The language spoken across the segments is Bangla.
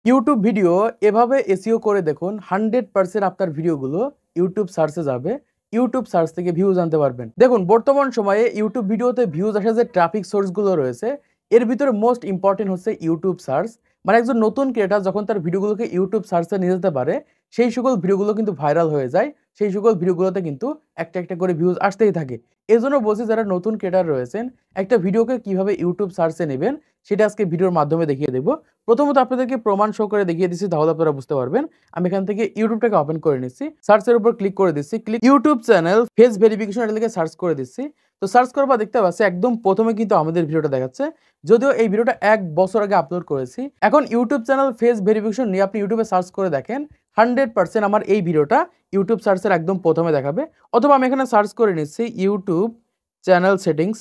ইউটিউব ভিডিও এভাবে এসইও করে দেখুন 100% আপনার ভিডিওগুলো ইউটিউব সার্চে যাবে। ইউটিউব সার্চ থেকে ভিউজ আনতে পারবেন। দেখুন বর্তমান সময়ে ইউটিউব ভিডিওতে ভিউজ আসা যে ট্রাফিক সোর্সগুলো রয়েছে এর ভিতরে মোস্ট ইম্পর্টেন্ট হচ্ছে ইউটিউব সার্চ। মানে একজন নতুন ক্রিয়েটার যখন তার ভিডিওগুলোকে ইউটিউব সার্চে নিয়ে যেতে পারে সেই সকল ভিডিওগুলো কিন্তু ভাইরাল হয়ে যায়। সেই সকল ভিডিওগুলোতে কিন্তু একটা একটা করে ভিউজ আসতেই থাকে। এজন্য বলছি যারা নতুন ক্রিয়েটার রয়েছেন একটা ভিডিওকে কিভাবে ইউটিউব সার্চে নেবেন সেটা আজকে ভিডিওর মাধ্যমে দেখিয়ে দেব। প্রথমত আপনাদেরকে প্রমাণ শো করে দেখিয়ে দিচ্ছি, তাহলে আপনারা বুঝতে পারবেন। আমি এখান থেকে ইউটিউবটাকে ওপেন করে নিচ্ছি, সার্চের উপর ক্লিক করে দিচ্ছি, click YouTube channel face verification এটা লিখে সার্চ করে দিচ্ছি। তো সার্চ করার পর দেখতে পাচ্ছি একদম প্রথমে কিন্তু আমাদের ভিডিওটা দেখাচ্ছে, যদিও এই ভিডিওটা 1 বছর আগে আপলোড করেছি। এখন ইউটিউব চ্যানেল ফেস ভেরিফিকেশন নিয়ে আপনি ইউটিউবে সার্চ করে দেখেন 100% আমার এই ভিডিওটা ইউটিউব সার্চের একদম প্রথমে দেখাবে। অথবা আমি এখানে সার্চ করে নিচ্ছি YouTube channel settings,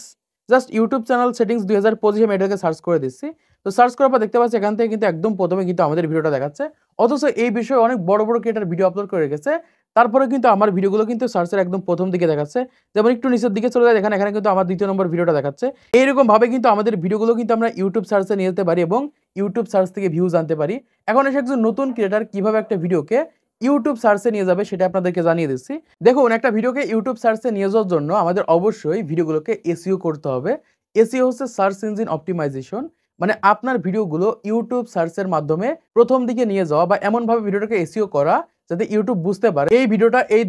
just YouTube channel settings 2025 আমি এটাকে সার্চ করে দিচ্ছি। তো সার্চ করার পর দেখতে পাচ্ছি এখান থেকে কিন্তু একদম প্রথমে কিন্তু আমাদের ভিডিওটা দেখাচ্ছে। অথচ এই বিষয়ে অনেক বড় বড় ক্রিয়েটার ভিডিও আপলোড করে রেখেছে, তারপরে কিন্তু আমার ভিডিওগুলো কিন্তু সার্চের একদম প্রথম দিকে দেখাচ্ছে। যেমন একটু নিচের দিকে চলে যায় দেখেন, এখানে কিন্তু আমার 2য় নম্বর ভিডিওটা দেখাচ্ছে। এইরকম ভাবে কিন্তু আমাদের ভিডিওগুলো কিন্তু আমরা ইউটিউব সার্চে নিয়ে যেতে পারি এবং ইউটিউব সার্চ থেকে ভিউজ আনতে পারি। এখন এসে একজন নতুন ক্রিয়েটার কিভাবে একটা ভিডিওকে ইউটিউব সার্চে নিয়ে যাবে সেটা আপনাদেরকে জানিয়ে দিচ্ছি। দেখুন একটা ভিডিওকে ইউটিউব সার্চে নিয়ে যাওয়ার জন্য আমাদের অবশ্যই ভিডিওগুলোকে এসইও করতে হবে। এসইও হচ্ছে সার্চ ইঞ্জিন অপটিমাইজেশন। মানে আপনার ভিডিওগুলো ইউটিউব সার্চের মাধ্যমে প্রথম দিকে নিয়ে যাওয়া বা এমনভাবে ভিডিওটাকে এসইও করা যাতে ইউটিউব বুঝতে পারে এই ভিডিওটা এই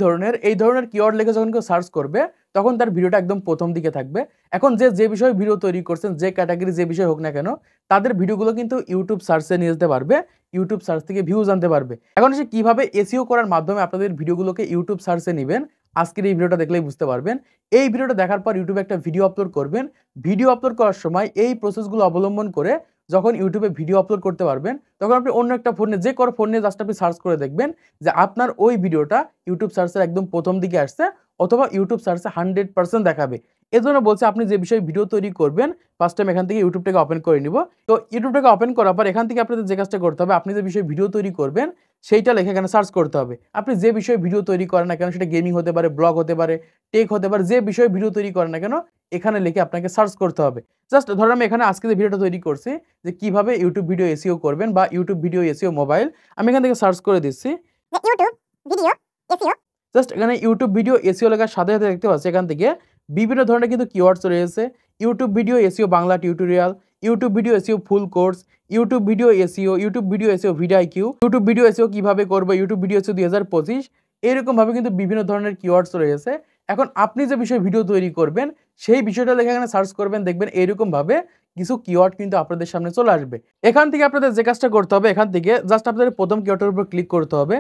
ধরনের কিওয়ার্ড লিখে যখন কেউ সার্চ করবে তখন তার ভিডিওটা একদম প্রথম দিকে থাকবে। এখন যে বিষয়ে ভিডিও তৈরি করছেন, যে ক্যাটাগরি যে বিষয় হোক না কেন, তাদের ভিডিওগুলো কিন্তু ইউটিউব সার্চে নিয়ে যেতে পারবে, ইউটিউব সার্চ থেকে ভিউজ আনতে পারবে। এখন সে কিভাবে এসইও করার মাধ্যমে আপনাদের ভিডিওগুলোকে ইউটিউব সার্চে নেবেন আজকের এই ভিডিওটা দেখলেই বুঝতে পারবেন। এই ভিডিওটা দেখার পর ইউটিউবে একটা ভিডিও আপলোড করবেন। ভিডিও আপলোড করার সময় এই প্রসেসগুলো অবলম্বন করে যখন ইউটিউবে ভিডিও আপলোড করতে পারবেন তখন আপনি অন্য একটা ফোনে যে কোনো ফোনে জাস্ট আপনি সার্চ করে দেখবেন যে আপনার ওই ভিডিওটা ইউটিউব সার্চের একদম প্রথম দিকে আসছে অথবা ইউটিউব সার্চে 100% দেখাবে। এজন্য বলছে আপনি যে বিষয়ে ভিডিও তৈরি করবেন ফার্স্ট টাইম এখান থেকে ইউটিউবটাকে ওপেন করে নিব। তো ইউটিউবটাকে ওপেন করার পর এখান থেকে আপনাদের যে কাজটা করতে হবে, আপনি যে বিষয়ে ভিডিও তৈরি করবেন সেইটা লিখে এখানে সার্চ করতে হবে। আপনি যে বিষয়ে ভিডিও তৈরি করেন না কেন, সেটা গেমিং হতে পারে, ব্লগ হতে পারে, টেক হতে পারে, যে বিষয়ে ভিডিও তৈরি করেন না কেন এখানে লিখে আপনাকে সার্চ করতে হবে। জাস্ট ধরুন আমি এখানে আজকে যে ভিডিওটা তৈরি করছি যে কিভাবে ইউটিউব ভিডিও এসইও করবেন বা ইউটিউব ভিডিও এসইও মোবাইল, আমি এখান থেকে সার্চ করে দিচ্ছি ইউটিউব ভিডিও এসইও। জাস্ট এখানে ইউটিউব ভিডিও এসইও লেখার সাথে সাথে দেখতে পাচ্ছি এখান থেকে বিভিন্ন ধরনের কিন্তু কিওয়ার্ডস রয়েছে। YouTube video SEO Bangla tutorial, YouTube video SEO full course, YouTube video SEO, YouTube video SEO vidIQ, YouTube video SEO কিভাবে করবে, ইউটিউব ভিডিও এসইও 2025, এরকম ভাবে কিন্তু বিভিন্ন ধরনের কিওয়ার্ডস রয়েছে। এখন আপনি যে বিষয়ে ভিডিও তৈরি করবেন সেই বিষয়টা লেখা এখানে সার্চ করবেন, দেখবেন এরকম ভাবে কিছু কিওয়ার্ড কিন্তু আপনাদের সামনে চলে আসবে। এখান থেকে আপনাদের যে কাজটা করতে হবে, এখান থেকে জাস্ট আপনাদের প্রথম কিওয়ার্ডের উপর ক্লিক করতে হবে।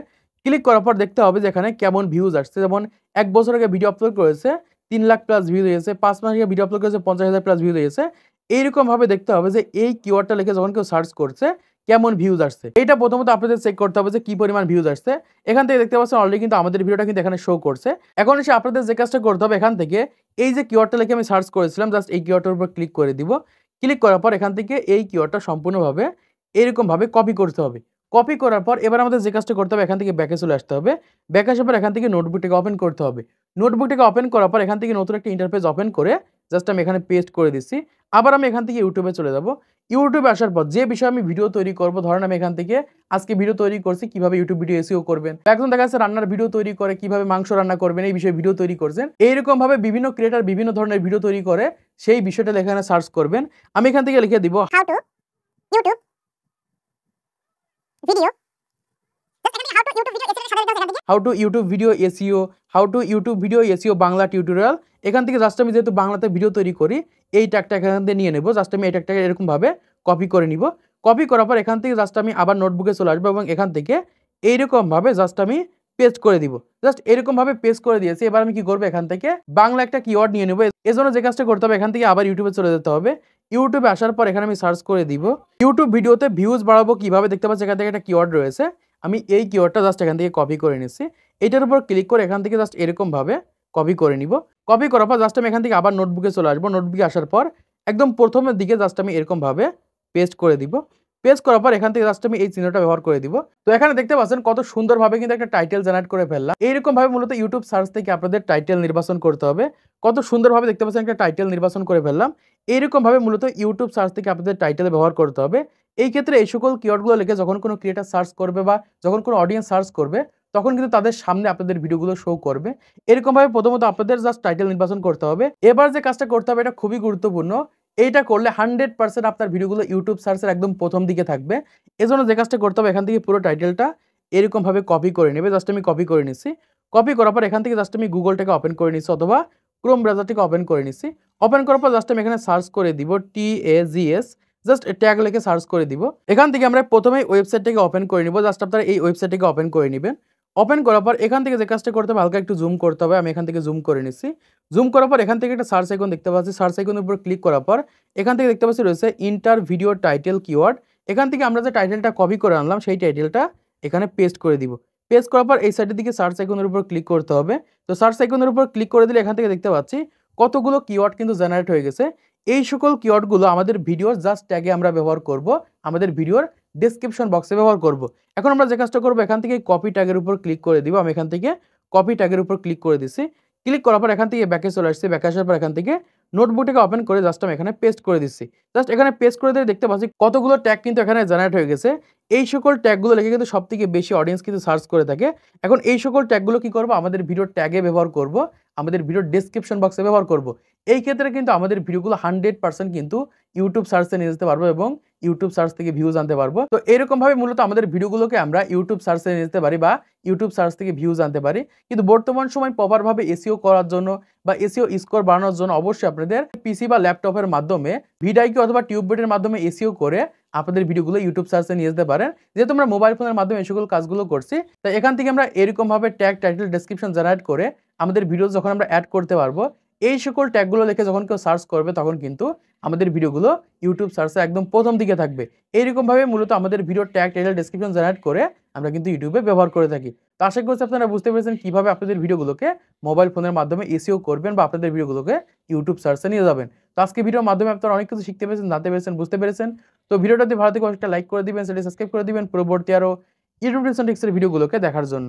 ক্লিক করার পর দেখতে হবে যে এখানে কেমন ভিউজ আসছে। যেমন 1 বছর আগে ভিডিও আপলোড করেছে 3 লাখ প্লাস ভিউজ হয়েছে, 5 মাস আগে ভিডিও আপলোড করেছে 50,000 প্লাস ভিউজ হয়েছে। এইরকম ভাবে দেখতে হবে যে এই কিওয়ার্ডটা লিখে যখন কেউ সার্চ করছে কেমন ভিউজ আসছে। এটা প্রথমত আপনাদের চেক করতে হবে যে কি পরিমাণ ভিউজ আসছে। এখান থেকে দেখতে পাচ্ছেন অলরেডি কিন্তু আমাদের ভিডিওটা কিন্তু এখানে শো করছে। এখন এসে আপনাদের যে কাজটা করতে হবে, এখান থেকে এই যে কিওয়ার্ডটা লিখে আমি সার্চ করেছিলাম জাস্ট এই কিওয়ার্ডটার উপর ক্লিক করে দিব। ক্লিক করার পর এখান থেকে এই কিওয়ার্ডটা সম্পূর্ণভাবে এরকম ভাবে কপি করতে হবে। কপি করার পর এবার আমাদের যে কাজটা করতে হবে, এখান থেকে ব্যাকে চলে আসতে হবে। ব্যাকে আসার পর এখান থেকে নোটবুকটাকে ওপেন করতে হবে। নোটবুকটাকে ওপেন করার পর এখান থেকে নতুন একটা ইন্টারফেস ওপেন করে জাস্ট আমি এখানে পেস্ট করে দিচ্ছি। আবার আমি এখান থেকে ইউটিউবে চলে যাব। ইউটিউবে আসার পর যে বিষয়ে আমি ভিডিও তৈরি করব, ধরেন আমি এখান থেকে আজকে ভিডিও তৈরি করছি কিভাবে ইউটিউব ভিডিও এসইও করবেন, একজন দেখা যাচ্ছে রান্নার ভিডিও তৈরি করে কিভাবে মাংস রান্না করবেন এই বিষয়ে ভিডিও তৈরি করছেন। এইরকম ভাবে বিভিন্ন ক্রিয়েটার বিভিন্ন ধরনের ভিডিও তৈরি করে সেই বিষয়টা এখানে সার্চ করবেন। আমি এখান থেকে লিখে দিব how to YouTube video. How to YouTube video SEO, how to YouTube video SEO Bangla tutorial. এখান থেকে জাস্ট আমি যেহেতু বাংলাতে ভিডিও তৈরি করি এই ট্যাগটা এখান থেকে নিয়ে নেব। জাস্ট আমি এই ট্যাগটাকে এরকম ভাবে কপি করে নিব। কপি করার পর এখান থেকে জাস্ট আমি আবার নোটবুকে চলে আসবো এবং এখান থেকে এইরকম ভাবে জাস্ট আমি পেস্ট করে দিব। জাস্ট এরকম ভাবে পেস্ট করে দিয়েছি। এবার আমি কি করবো, এখান থেকে বাংলা একটা কিওয়ার্ড নিয়ে নেব। এজন্য যে কাজটা করতে হবে, এখান থেকে আবার ইউটিউবে চলে যেতে হবে। ইউটিউবে আসার পর এখানে আমি সার্চ করে দিব ইউটিউব ভিডিওতে ভিউজ বাড়াবো কিভাবে। দেখতে পাচ্ছি এখান থেকে একটা কিওয়ার্ড রয়েছে। আমি এই কিওয়ার্ডটা জাস্ট এখান থেকে কপি করে নিচ্ছি। এটার উপর ক্লিক করে এখান থেকে জাস্ট এরকম ভাবে কপি করে নিব। কপি করার পর জাস্ট আমি এখান থেকে আবার নোটবুকে চলে আসবো। নোটবুকে আসার পর একদম প্রথমের দিকে জাস্ট আমি এরকম ভাবে পেস্ট করে দিব। পেস্ট করার পর এখান থেকে জাস্ট আমি এই চিহ্নটা ব্যবহার করে দিব। তো এখানে দেখতে পাচ্ছেন কত সুন্দরভাবে কিন্তু একটা টাইটেল জেনারেট করে ফেললাম। এইরকম ভাবে মূলত ইউটিউব সার্চ থেকে আপনাদের টাইটেল নির্বাচন করতে হবে। কত সুন্দরভাবে দেখতে পাচ্ছেন একটা টাইটেল নির্বাচন করে ফেললাম। এইরকম ভাবে মূলত ইউটিউব সার্চ থেকে আপনাদের টাইটেল ব্যবহার করতে হবে। এই ক্ষেত্রে এই সকল কিওয়ার্ডগুলো লিখে যখন কোনো ক্রিয়েটর সার্চ করবে বা যখন কোনো অডিয়েন্স সার্চ করবে, তখন কিন্তু তাদের সামনে আপনাদের ভিডিওগুলো শো করবে। এরকমভাবে প্রথমত আপনাদের জাস্ট টাইটেল নির্বাচন করতে হবে। এবার যে কাজটা করতে হবে এটা খুবই গুরুত্বপূর্ণ। এইটা করলে 100% আপনার ভিডিওগুলো ইউটিউব সার্চের একদম প্রথম দিকে থাকবে। এজন্য যে কাজটা করতে হবে, এখান থেকে পুরো টাইটেলটা এরকমভাবে কপি করে নেবে। জাস্ট আমি কপি করে নিচ্ছি। কপি করার পর এখান থেকে জাস্ট আমি গুগলটাকে ওপেন করে নিচ্ছি অথবা ক্রোম ব্রাউজারটাকে ওপেন করে নিচ্ছি। ওপেন করার পর জাস্ট আমি এখানে সার্চ করে দিব TAGS, জাস্ট ট্যাগ লিখে সার্চ করে দিব। এখান থেকে আমরা প্রথমেই ওয়েবসাইটটাকে ওপেন করে নিব। জাস্ট আপনারা এই ওয়েবসাইটটাকে ওপেন করে নিবেন। ওপেন করার পর এখান থেকে যে কাজটা করতে হবে, হালকা একটু জুম করতে হবে। আমি এখান থেকে জুম করে নিচ্ছি। জুম করার পর এখান থেকে একটা সার্চ আইকন দেখতে পাচ্ছি। সার্চ আইকনের উপর ক্লিক করার পর এখান থেকে দেখতে পাচ্ছি রয়েছে ইন্টার ভিডিও টাইটেল কিওয়ার্ড। এখান থেকে আমরা যে টাইটেলটা কপি করে আনলাম সেই টাইটেলটা এখানে পেস্ট করে দিব। পেস্ট করার পর এই সাইডের দিকে সার্চ আইকনের উপর ক্লিক করতে হবে। তো সার্চ আইকনের উপর ক্লিক করে দিলে এখান থেকে দেখতে পাচ্ছি কতগুলো কিওয়ার্ড কিন্তু জেনারেট হয়ে গেছে। এই সকল কিওয়ার্ডগুলো আমাদের ভিডিওর জাস্ট ট্যাগে আমরা ব্যবহার করব, আমাদের ভিডিওর ডেসক্রিপশন বক্সে ব্যবহার করব। এখন আমরা যে কাজটা করব, এখান থেকে কপি ট্যাগের উপর ক্লিক করে দিব। আমি এখান থেকে কপি ট্যাগের উপর ক্লিক করে দিছি। ক্লিক করার পর এখান থেকে ব্যাকে চলে আসছি। ব্যাকে আসার পর এখান থেকে নোটবুকটাকে ওপেন করে জাস্ট আমি এখানে পেস্ট করে দিচ্ছি। জাস্ট এখানে পেস্ট করে দিলে দেখতে পাচ্ছি কতগুলো ট্যাগ কিন্তু এখানে জেনারেট হয়ে গেছে। এই সকল ট্যাগগুলো লিখে কিন্তু সবথেকে বেশি অডিয়েন্স কিন্তু সার্চ করে থাকে। এখন এই সকল ট্যাগগুলো কি করব, আমাদের ভিডিওর ট্যাগে ব্যবহার করব, আমাদের ভিডিওর ডেসক্রিপশন বক্সে ব্যবহার করব। এই ক্ষেত্রে কিন্তু আমাদের ভিডিওগুলো 100% কিন্তু ইউটিউব সার্চে নিয়ে যেতে পারবো এবং ইউটিউব সার্চ থেকে ভিউজ আনতে পারবো। তো এরকমভাবে মূলত আমাদের ভিডিওগুলোকে আমরা ইউটিউব সার্চে নিয়ে যেতে পারি বা ইউটিউব সার্চ থেকে ভিউজ আনতে পারি। কিন্তু বর্তমান সময় প্রপারভাবে এসইও করার জন্য বা এসইও স্কোর বাড়ানোর জন্য অবশ্যই আপনাদের পিসি বা ল্যাপটপের মাধ্যমে ভিডিআইকিউ অথবা টিউববিটের মাধ্যমে এসইও করে আপনাদের ভিডিওগুলো ইউটিউব সার্চে নিয়ে যেতে পারেন। যেহেতু আমরা মোবাইল ফোনের মাধ্যমে এই সকল কাজগুলো করছি, তাই এখান থেকে আমরা এরকমভাবে ট্যাগ, টাইটেল, ডেসক্রিপশন জেনারেট করে আমাদের ভিডিও যখন আমরা অ্যাড করতে পারবো, এই সকল ট্যাগগুলো লিখে যখন কেউ সার্চ করবে তখন কিন্তু আমাদের ভিডিওগুলো ইউটিউব সার্চে একদম প্রথম দিকে থাকবে। এইরকমভাবে মূলত আমাদের video tag, title, description generate করে আমরা কিন্তু ইউটিউবে ব্যবহার করে থাকি। তো আশা করছি আপনারা বুঝতে পেরেছেন কিভাবে আপনাদের ভিডিওগুলোকে মোবাইল ফোনের মাধ্যমে এসইও করবেন বা আপনাদের ভিডিওগুলোকে ইউটিউব সার্চে নিয়ে যাবেন। তো আজকে ভিডিওর মাধ্যমে আপনারা অনেক কিছু শিখতে পেরেছেন, জানতে পেরেছেন, বুঝতে পেরেছেন। তো ভিডিওটা যদি ভালো থেকে একটা লাইক করে দিবেন, সেটা সাবস্ক্রাইব করে দিবেন পরবর্তী আরো ইউটিউব টিপস এন্ড ট্রিক্সের ভিডিওগুলোকে দেখার জন্য।